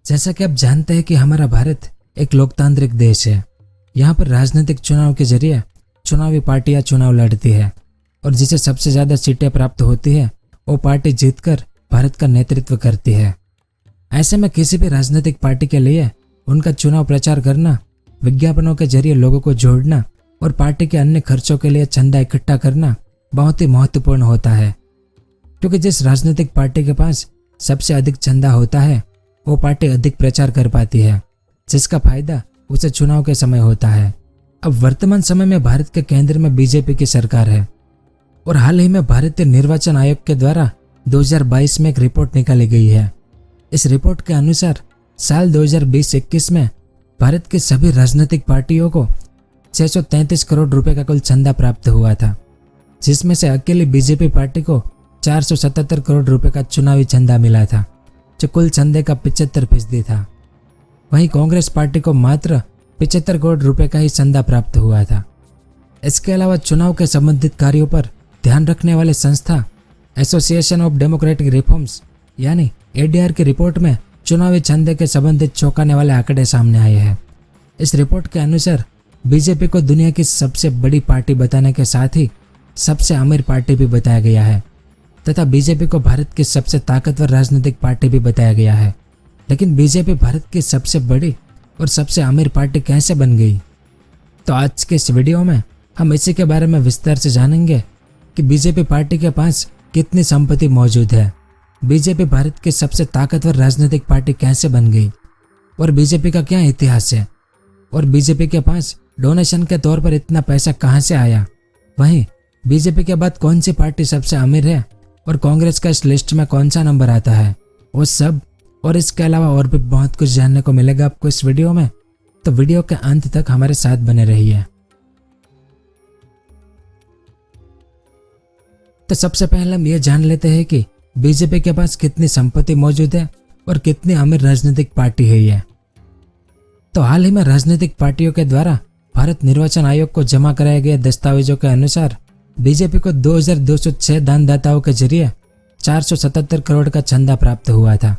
जैसा कि आप जानते हैं कि हमारा भारत एक लोकतांत्रिक देश है। यहाँ पर राजनीतिक चुनाव के जरिए चुनावी पार्टियां चुनाव लड़ती है और जिसे सबसे ज़्यादा सीटें प्राप्त होती है वो पार्टी जीतकर भारत का नेतृत्व करती है। ऐसे में किसी भी राजनीतिक पार्टी के लिए उनका चुनाव प्रचार करना, विज्ञापनों के जरिए लोगों को जोड़ना और पार्टी के अन्य खर्चों के लिए चंदा इकट्ठा करना बहुत ही महत्वपूर्ण होता है, क्योंकि जिस राजनीतिक पार्टी के पास सबसे अधिक चंदा होता है वो पार्टी अधिक प्रचार कर पाती है, जिसका फायदा उसे चुनाव के समय होता है। अब वर्तमान समय में भारत के केंद्र में बीजेपी की सरकार है और हाल ही में भारतीय निर्वाचन आयोग के द्वारा 2022 में एक रिपोर्ट निकाली गई है। इस रिपोर्ट के अनुसार साल 2020-21 में भारत की सभी राजनीतिक पार्टियों को 633 करोड़ रुपए का कुल चंदा प्राप्त हुआ था, जिसमें से अकेली बीजेपी पार्टी को 477 करोड़ रुपए का चुनावी चंदा मिला था, जो कुल चंदे का 75% था। वहीं कांग्रेस पार्टी को मात्र 75 करोड़ रुपए का ही चंदा प्राप्त हुआ था। इसके अलावा चुनाव के संबंधित कार्यों पर ध्यान रखने वाली संस्था एसोसिएशन ऑफ डेमोक्रेटिक रिफॉर्म्स यानी एडीआर की रिपोर्ट में चुनावी चंदे के संबंधित चौंकाने वाले आंकड़े सामने आए हैं। इस रिपोर्ट के अनुसार बीजेपी को दुनिया की सबसे बड़ी पार्टी बताने के साथ ही सबसे अमीर पार्टी भी बताया गया है तथा बीजेपी को भारत की सबसे ताकतवर राजनीतिक पार्टी भी बताया गया है। लेकिन बीजेपी भारत की सबसे बड़ी और सबसे अमीर पार्टी कैसे बन गई? तो आज के इस वीडियो में हम इसी के बारे में विस्तार से जानेंगे कि बीजेपी पार्टी के पास कितनी संपत्ति मौजूद है, बीजेपी भारत की सबसे ताकतवर राजनीतिक पार्टी कैसे बन गई और बीजेपी का क्या इतिहास है और बीजेपी के पास डोनेशन के तौर पर इतना पैसा कहां से आया। वहीं बीजेपी के बाद कौन सी पार्टी सबसे अमीर है और कांग्रेस का इस लिस्ट में कौन सा नंबर आता है, वो सब और इसके अलावा और भी बहुत कुछ जानने को मिलेगा आपको इस वीडियो में। तो वीडियो के अंत तक हमारे साथ बने रहिए। तो सबसे पहले हम ये जान लेते हैं कि बीजेपी के पास कितनी संपत्ति मौजूद है और कितनी अमीर राजनीतिक पार्टी है ये। तो हाल ही में राजनीतिक पार्टियों के द्वारा भारत निर्वाचन आयोग को जमा कराए गए दस्तावेजों के अनुसार बीजेपी को 2206 दानदाताओं के जरिए 477 करोड़ का चंदा प्राप्त हुआ था।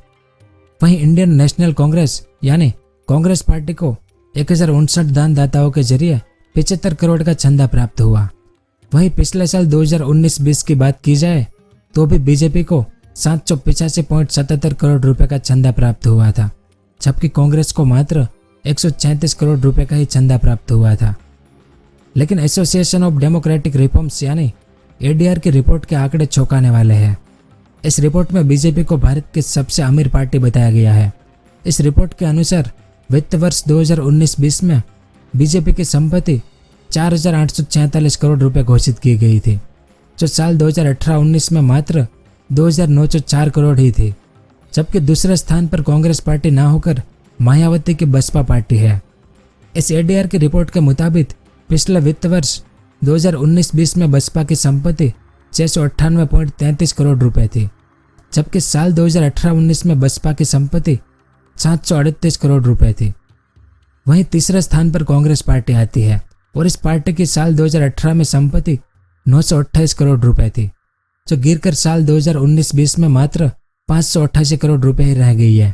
वहीं इंडियन नेशनल कांग्रेस यानी कांग्रेस पार्टी को 1059 दानदाताओं के जरिए 75 करोड़ का चंदा प्राप्त हुआ। वहीं पिछले साल 2019-20 की बात की जाए तो भी बीजेपी को 785.77 करोड़ रुपए का चंदा प्राप्त हुआ था, जबकि कांग्रेस को मात्र 136 करोड़ रुपए का ही चंदा प्राप्त हुआ था। लेकिन एसोसिएशन ऑफ डेमोक्रेटिक रिफॉर्म्स यानी एडीआर की रिपोर्ट के आंकड़े चौंकाने वाले हैं। इस रिपोर्ट में बीजेपी को भारत की सबसे अमीर पार्टी बताया गया है। इस रिपोर्ट के अनुसार वित्त वर्ष 2019-20 में बीजेपी की संपत्ति 4,846 करोड़ रुपए घोषित की गई थी, जो साल 2018-19 में मात्र 2,904 करोड़ ही थी। जबकि दूसरे स्थान पर कांग्रेस पार्टी ना होकर मायावती की बसपा पार्टी है। इस एडीआर की रिपोर्ट के मुताबिक पिछले वित्त वर्ष 2019-20 में बसपा की संपत्ति 698.33 करोड़ रुपए थी, जबकि साल 2018-19 में बसपा की संपत्ति 738 करोड़ रुपए थी। वहीं तीसरे स्थान पर कांग्रेस पार्टी आती है और इस पार्टी की साल 2018 में संपत्ति 928 करोड़ रुपए थी, जो गिरकर साल 2019-20 में मात्र 588 करोड़ रुपए ही रह गई है।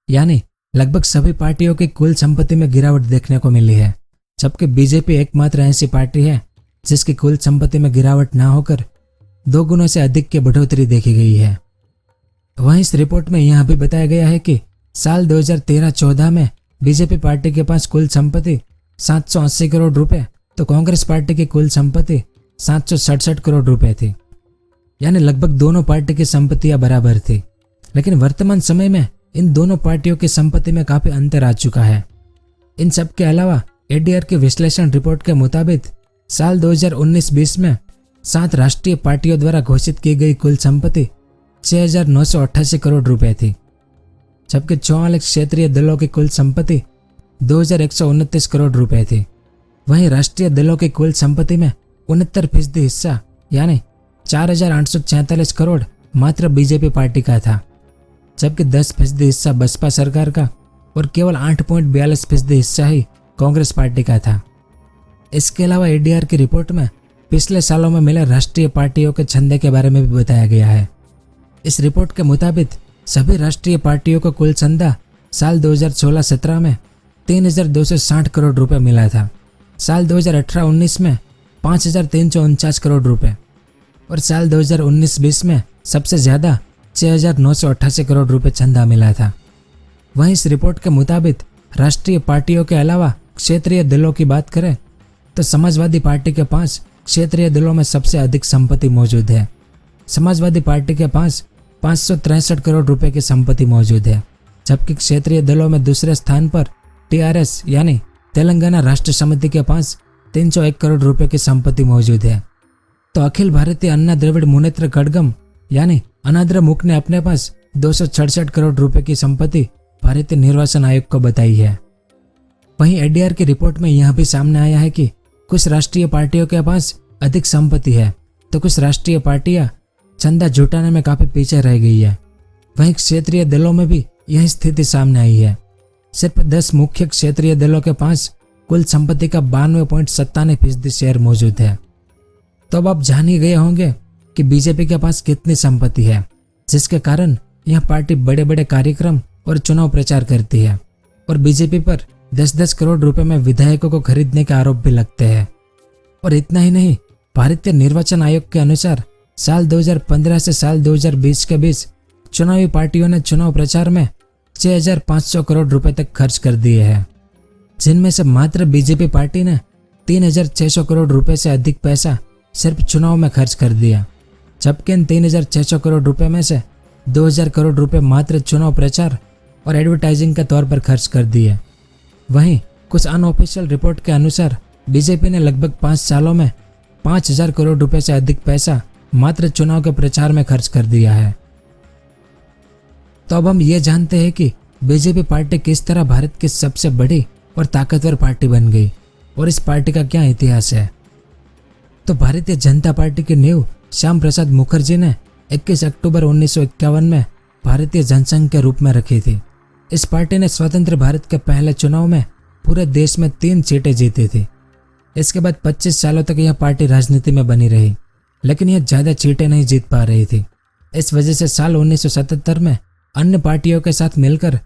यानी लगभग सभी पार्टियों की कुल संपत्ति में गिरावट देखने को मिली है, जबकि बीजेपी एकमात्र ऐसी पार्टी है जिसकी कुल संपत्ति में गिरावट ना होकर 2 गुना से अधिक की बढ़ोतरी देखी गई है। वहीं इस रिपोर्ट में यह भी बताया गया है कि साल 2013-14 में बीजेपी पार्टी के पास कुल संपत्ति 780 करोड़ रुपए तो कांग्रेस पार्टी की कुल संपत्ति 767 करोड़ रुपए थी। यानी लगभग दोनों पार्टी की संपत्तियां बराबर थी। लेकिन वर्तमान समय में इन दोनों पार्टियों की संपत्ति में काफी अंतर आ चुका है। इन सब के अलावा एडीआर की विश्लेषण रिपोर्ट के मुताबिक साल 2019-20 में 7 राष्ट्रीय पार्टियों द्वारा घोषित की गई कुल संपत्ति 6,988 करोड़ रुपए थी, जबकि 44 क्षेत्रीय दलों की कुल संपत्ति 2,129 करोड़ रुपए थी। वहीं राष्ट्रीय दलों की कुल संपत्ति में 69% हिस्सा यानी 4,846 करोड़ मात्र बीजेपी पार्टी का था, जबकि 10% हिस्सा बसपा सरकार का और केवल 8.42% हिस्सा ही कांग्रेस पार्टी का था। इसके अलावा एडीआर की रिपोर्ट में पिछले सालों में मिले राष्ट्रीय पार्टियों के चंदे के बारे में भी बताया गया है। इस रिपोर्ट के मुताबिक सभी राष्ट्रीय पार्टियों का कुल चंदा साल 2016-17 में 3,260 करोड़ रुपए मिला था। साल 2018-19 में 5,349 करोड़ रुपए और साल 2019-20 में सबसे ज़्यादा 6,988 करोड़ रुपए चंदा मिला था। वहीं इस रिपोर्ट के मुताबिक राष्ट्रीय पार्टियों के अलावा क्षेत्रीय दलों की बात करें तो समाजवादी पार्टी के पास क्षेत्रीय दलों में सबसे अधिक संपत्ति मौजूद है। समाजवादी पार्टी के पास 563 करोड़ रुपए की संपत्ति मौजूद है, जबकि क्षेत्रीय दलों में दूसरे स्थान पर टीआरएस यानी तेलंगाना राष्ट्र समिति के पास 301 करोड़ रुपए की संपत्ति मौजूद है। तो अखिल भारतीय अन्ना द्रविड़ मुनेत्र कड़गम यानी अनाद्रमुख ने अपने पास 266 करोड़ रुपए की संपत्ति भारतीय निर्वाचन आयोग को बताई है। वहीं एडीआर की रिपोर्ट में यह भी सामने आया है कि कुछ राष्ट्रीय पार्टियों के पास अधिक संपत्ति है तो कुछ राष्ट्रीय पार्टियां चंदा जुटाने में काफी पीछे रह गई है। वहीं क्षेत्रीय दलों में भी यही स्थिति सामने आई है। सिर्फ 10 मुख्य क्षेत्रीय दलों के पास कुल संपत्ति का 92.97% शेयर मौजूद है। तो अब आप जान ही गए होंगे कि बीजेपी के पास कितनी संपत्ति है, जिसके कारण यह पार्टी बड़े बड़े कार्यक्रम और चुनाव प्रचार करती है और बीजेपी पर 10-10 करोड़ रुपए में विधायकों को खरीदने के आरोप भी लगते हैं। और इतना ही नहीं, भारतीय निर्वाचन आयोग के अनुसार साल 2015 से साल 2020 के बीच चुनावी पार्टियों ने चुनाव प्रचार में 6,500 करोड़ रुपए तक खर्च कर दिए हैं, जिनमें से मात्र बीजेपी पार्टी ने 3,600 करोड़ रुपए से अधिक पैसा सिर्फ चुनाव में खर्च कर दिया, जबकि इन 3,600 करोड़ रुपए में से 2,000 करोड़ रुपए मात्र चुनाव प्रचार और एडवर्टाइजिंग के तौर पर खर्च कर दिए। वहीं कुछ अनऑफिशियल रिपोर्ट के अनुसार बीजेपी ने लगभग 5 सालों में 5,000 करोड़ रुपए से अधिक पैसा मात्र चुनाव के प्रचार में खर्च कर दिया है। तो अब हम ये जानते हैं कि बीजेपी पार्टी किस तरह भारत की सबसे बड़ी और ताकतवर पार्टी बन गई और इस पार्टी का क्या इतिहास है। तो भारतीय जनता पार्टी की नींव श्याम प्रसाद मुखर्जी ने 21 अक्टूबर 1951 में भारतीय जनसंघ के रूप में रखी थी। इस पार्टी ने स्वतंत्र भारत के पहले चुनाव में पूरे देश में 3 सीटें जीती थी। इसके बाद 25 सालों तक यह पार्टी राजनीति में बनी रही, लेकिन यह ज़्यादा सीटें नहीं जीत पा रही थी। इस वजह से साल 1977 में अन्य पार्टियों के साथ मिलकर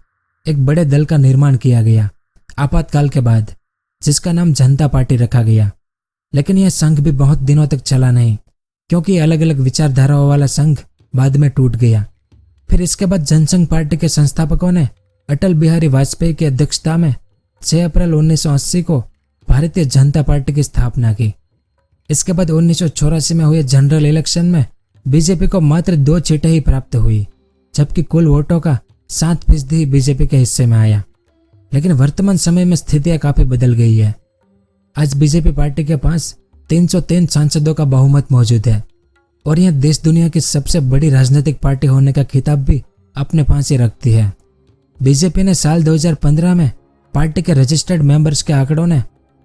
एक बड़े दल का निर्माण किया गया आपातकाल के बाद, जिसका नाम जनता पार्टी रखा गया। लेकिन यह संघ भी बहुत दिनों तक चला नहीं, क्योंकि अलग अलग विचारधाराओं वाला संघ बाद में टूट गया। फिर इसके बाद जनसंघ पार्टी के संस्थापकों ने अटल बिहारी वाजपेयी की अध्यक्षता में 6 अप्रैल 1980 को भारतीय जनता पार्टी की स्थापना की। इसके बाद 1984 में हुए जनरल इलेक्शन में बीजेपी को मात्र 2 सीटें ही प्राप्त हुई, जबकि कुल वोटों का 7% ही बीजेपी के हिस्से में आया। लेकिन वर्तमान समय में स्थितियां काफी बदल गई है। आज बीजेपी पार्टी के पास 303 सांसदों का बहुमत मौजूद है और यह देश दुनिया की सबसे बड़ी राजनीतिक पार्टी होने का खिताब भी अपने पास ही रखती है। बीजेपी ने साल 2015 में पार्टी के रजिस्टर्ड मेंबर्स के आंकड़ों ने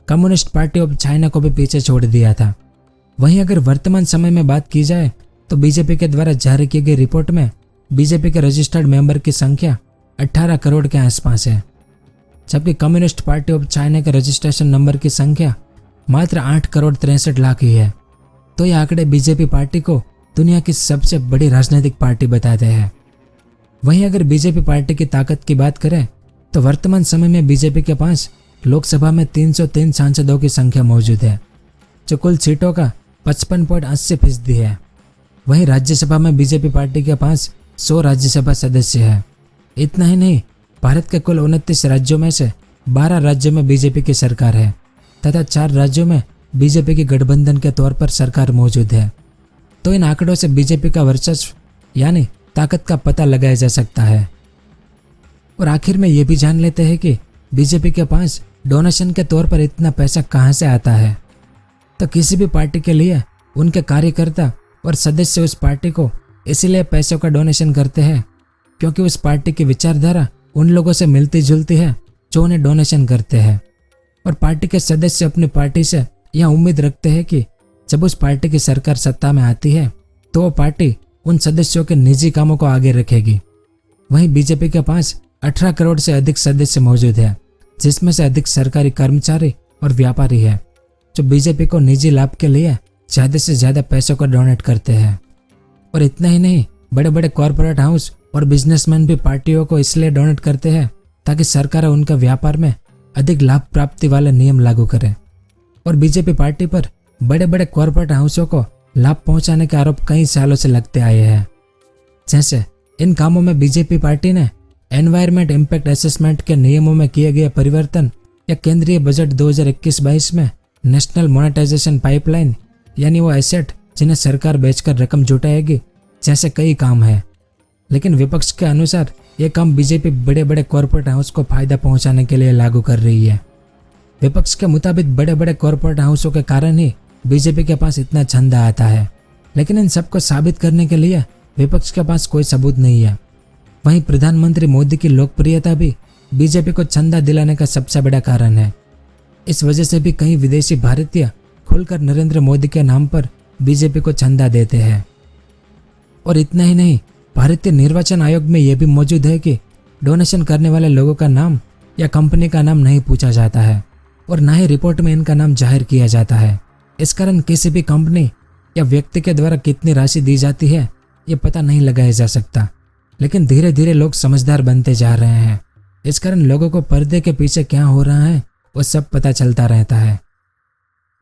कम्युनिस्ट पार्टी ऑफ चाइना को भी पीछे छोड़ दिया था। वहीं अगर वर्तमान समय में बात की जाए तो बीजेपी के द्वारा जारी की गई रिपोर्ट में बीजेपी के रजिस्टर्ड मेंबर की संख्या 18 करोड़ के आसपास है, जबकि कम्युनिस्ट पार्टी ऑफ चाइना के रजिस्ट्रेशन नंबर की संख्या मात्र 8 करोड़ 63 लाख ही है। तो ये आंकड़े बीजेपी पार्टी को दुनिया की सबसे बड़ी राजनीतिक पार्टी बताते हैं। वहीं अगर बीजेपी पार्टी की ताकत की बात करें तो वर्तमान समय में बीजेपी के पास लोकसभा में 303 सांसदों की संख्या मौजूद है, जो कुल सीटों का 55.80% है। वहीं राज्यसभा में बीजेपी पार्टी के पास 100 राज्यसभा सदस्य है। इतना ही नहीं, भारत के कुल 29 राज्यों में से 12 राज्यों में बीजेपी की सरकार है तथा 4 राज्यों में बीजेपी की गठबंधन के तौर पर सरकार मौजूद है। तो इन आंकड़ों से बीजेपी का वर्चस्व यानी ताकत का पता लगाया जा सकता है। और आखिर में ये भी जान लेते हैं कि बीजेपी के पास डोनेशन के तौर पर इतना पैसा कहाँ से आता है। तो किसी भी पार्टी के लिए उनके कार्यकर्ता और सदस्य उस पार्टी को इसीलिए पैसों का डोनेशन करते हैं क्योंकि उस पार्टी की विचारधारा उन लोगों से मिलती जुलती है जो उन्हें डोनेशन करते हैं। और पार्टी के सदस्य अपनी पार्टी से यह उम्मीद रखते हैं कि जब उस पार्टी की सरकार सत्ता में आती है तो वो पार्टी उन सदस्यों के निजी कामों को आगे रखेगी। वहीं बीजेपी के पास 18 करोड़ से अधिक सदस्य मौजूद है, जिसमें से अधिक सरकारी कर्मचारी और व्यापारी है जो बीजेपी को निजी लाभ के लिए ज़्यादा से ज़्यादा पैसों को डोनेट करते हैं। और इतना ही नहीं, बड़े बड़े कॉरपोरेट हाउस और बिजनेसमैन भी पार्टियों को इसलिए डोनेट करते हैं ताकि सरकार उनका व्यापार में अधिक लाभ प्राप्ति वाले नियम लागू करे। और बीजेपी पार्टी पर बड़े बड़े कॉरपोरेट हाउसों को लाभ पहुंचाने के आरोप कई सालों से लगते आए हैं। जैसे इन कामों में बीजेपी पार्टी ने एनवायरमेंट इम्पैक्ट असेसमेंट के नियमों में किए गए परिवर्तन या केंद्रीय बजट 2021-22 में नेशनल मोनेटाइजेशन पाइपलाइन यानी वो एसेट जिन्हें सरकार बेचकर रकम जुटाएगी जैसे कई काम है। लेकिन विपक्ष के अनुसार ये काम बीजेपी बड़े बड़े कॉरपोरेट हाउस को फायदा पहुंचाने के लिए लागू कर रही है। विपक्ष के मुताबिक बड़े बड़े कॉरपोरेट हाउसों के कारण ही बीजेपी के पास इतना चंदा आता है, लेकिन इन सबको साबित करने के लिए विपक्ष के पास कोई सबूत नहीं है। वहीं प्रधानमंत्री मोदी की लोकप्रियता भी बीजेपी को चंदा दिलाने का सबसे बड़ा कारण है। इस वजह से भी कई विदेशी भारतीय खुलकर नरेंद्र मोदी के नाम पर बीजेपी को चंदा देते हैं। और इतना ही नहीं, भारतीय निर्वाचन आयोग में यह भी मौजूद है कि डोनेशन करने वाले लोगों का नाम या कंपनी का नाम नहीं पूछा जाता है और न ही रिपोर्ट में इनका नाम जाहिर किया जाता है। इस कारण किसी भी कंपनी या व्यक्ति के द्वारा कितनी राशि दी जाती है ये पता नहीं लगाया जा सकता। लेकिन धीरे धीरे लोग समझदार बनते जा रहे हैं। इस कारण लोगों को पर्दे के पीछे क्या हो रहा है वो सब पता चलता रहता है।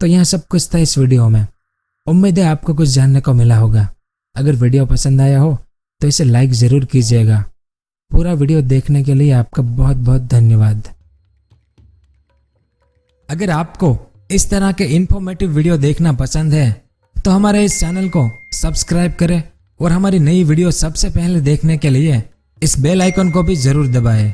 तो यह सब कुछ था इस वीडियो में। उम्मीद है आपको कुछ जानने को मिला होगा। अगर वीडियो पसंद आया हो तो इसे लाइक ज़रूर कीजिएगा। पूरा वीडियो देखने के लिए आपका बहुत बहुत धन्यवाद। अगर आपको इस तरह के इन्फॉर्मेटिव वीडियो देखना पसंद है तो हमारे इस चैनल को सब्सक्राइब करें और हमारी नई वीडियो सबसे पहले देखने के लिए इस बेल आइकन को भी जरूर दबाएं।